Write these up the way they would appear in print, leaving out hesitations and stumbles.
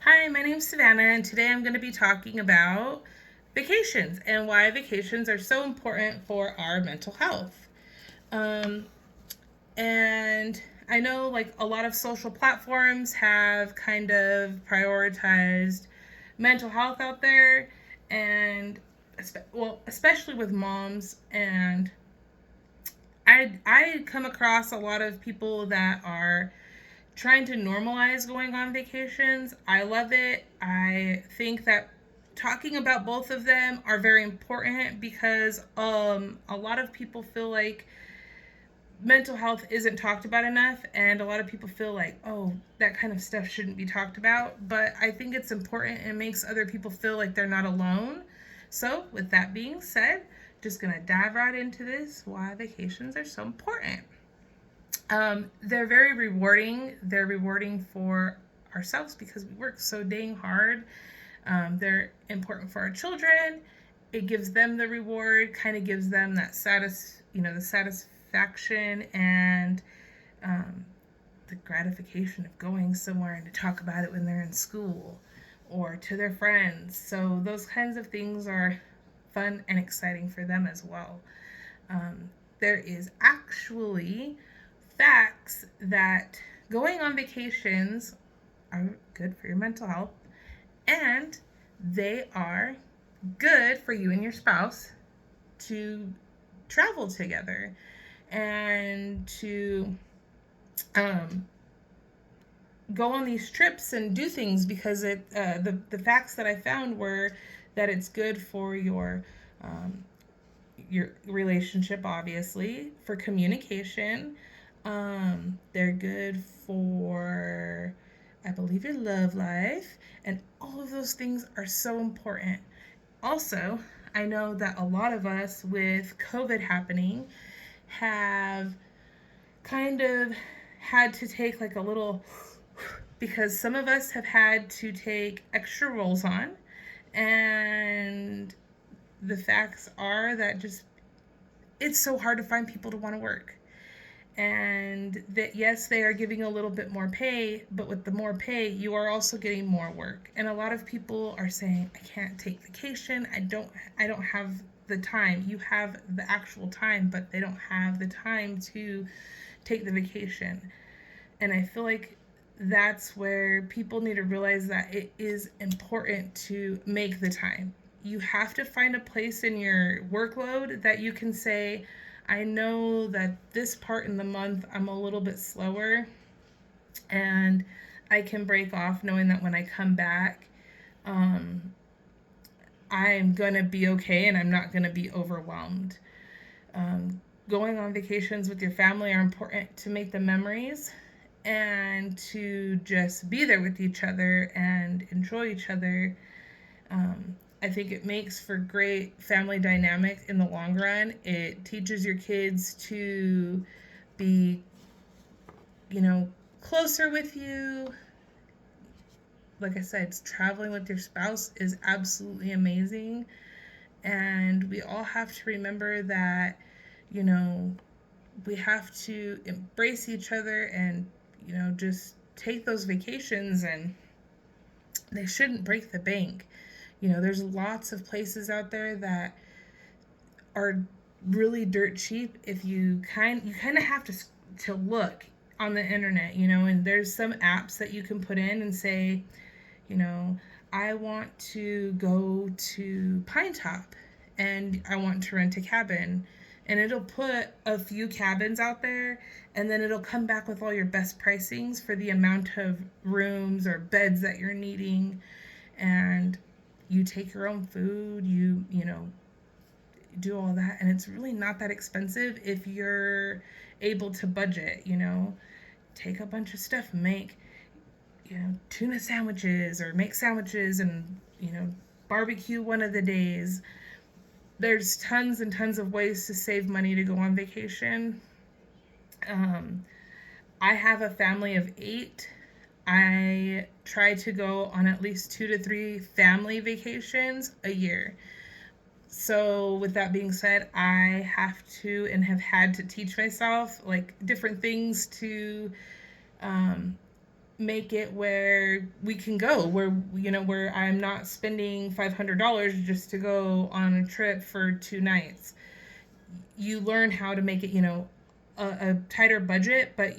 Hi, my name's Savannah, and today I'm going to be talking about vacations and why vacations are so important for our mental health. Um, and I know, like, a lot of social platforms have kind of prioritized mental health out there, and especially with moms. And I come across a lot of people that are trying to normalize going on vacations. I love it. I think that talking about both of them are very important because a lot of people feel like mental health isn't talked about enough, and a lot of people feel like, oh, that kind of stuff shouldn't be talked about, but I think it's important and makes other people feel like they're not alone. So with that being said, just gonna dive right into this, why vacations are so important. They're very rewarding. They're rewarding for ourselves because we work so dang hard. They're important for our children. It gives them the reward, kind of gives them that the satisfaction and um, the gratification of going somewhere and to talk about it when they're in school or to their friends. So those kinds of things are fun and exciting for them as well. There is actually facts that going on vacations are good for your mental health, and they are good for you and your spouse to travel together and to um, go on these trips and do things because the facts that I found were that it's good for your relationship, obviously, for communication. They're good for, I believe, your love life, and all of those things are so important. Also, I know that a lot of us with COVID happening have kind of had to take like a little, because some of us have had to take extra roles on, and the facts are that just it's so hard to find people to want to work. And that, yes, they are giving a little bit more pay, but with the more pay, you are also getting more work. And a lot of people are saying, I can't take vacation. I don't have the time. You have the actual time, but they don't have the time to take the vacation. And I feel like that's where people need to realize that it is important to make the time. You have to find a place in your workload that you can say, I know that this part in the month I'm a little bit slower, and I can break off knowing that when I come back, um, I'm gonna be okay and I'm not gonna be overwhelmed. Um, Going on vacations with your family are important to make the memories and to just be there with each other and enjoy each other. I think it makes for great family dynamic in the long run. It teaches your kids to be, you know, closer with you. Like I said, traveling with your spouse is absolutely amazing. And we all have to remember that, you know, we have to embrace each other and, just take those vacations, and they shouldn't break the bank. There's lots of places out there that are really dirt cheap. If you kind of have to look on the internet, and there's some apps that you can put in and say, you know, I want to go to Pine Top and I want to rent a cabin. And it'll put a few cabins out there, and then it'll come back with all your best pricings for the amount of rooms or beds that you're needing. And you take your own food, you do all that, and it's really not that expensive if you're able to budget. Take a bunch of stuff, make tuna sandwiches, or make sandwiches and barbecue one of the days. There's tons and tons of ways to save money to go on vacation. um, I have a family of 8. I try to go on at least 2 to 3 family vacations a year. So with that being said, I have to and have had to teach myself like different things to um, make it where we can go, where, where I'm not spending $500 just to go on a trip for 2 nights. You learn how to make it, a tighter budget, but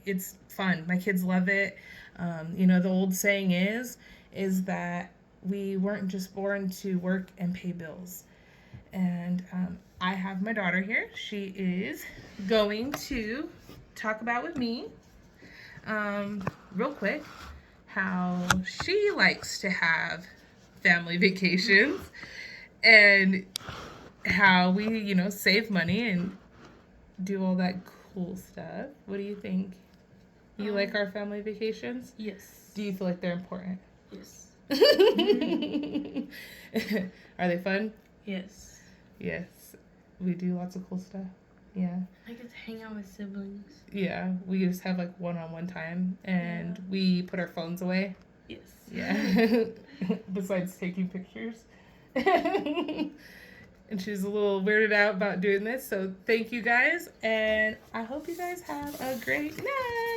it's fun. My kids love it. The old saying is that we weren't just born to work and pay bills. And I have my daughter here. She is going to talk about with me, real quick, how she likes to have family vacations and how we, save money and do all that cool stuff. What do you think? You like our family vacations? Yes. Do you feel like they're important? Yes. Are they fun? Yes. Yes. We do lots of cool stuff. Yeah. I get to hang out with siblings. Yeah. We just have like one-on-one time and we put our phones away. Yes. Yeah. Besides taking pictures. And she's a little weirded out about doing this. So thank you guys. And I hope you guys have a great night.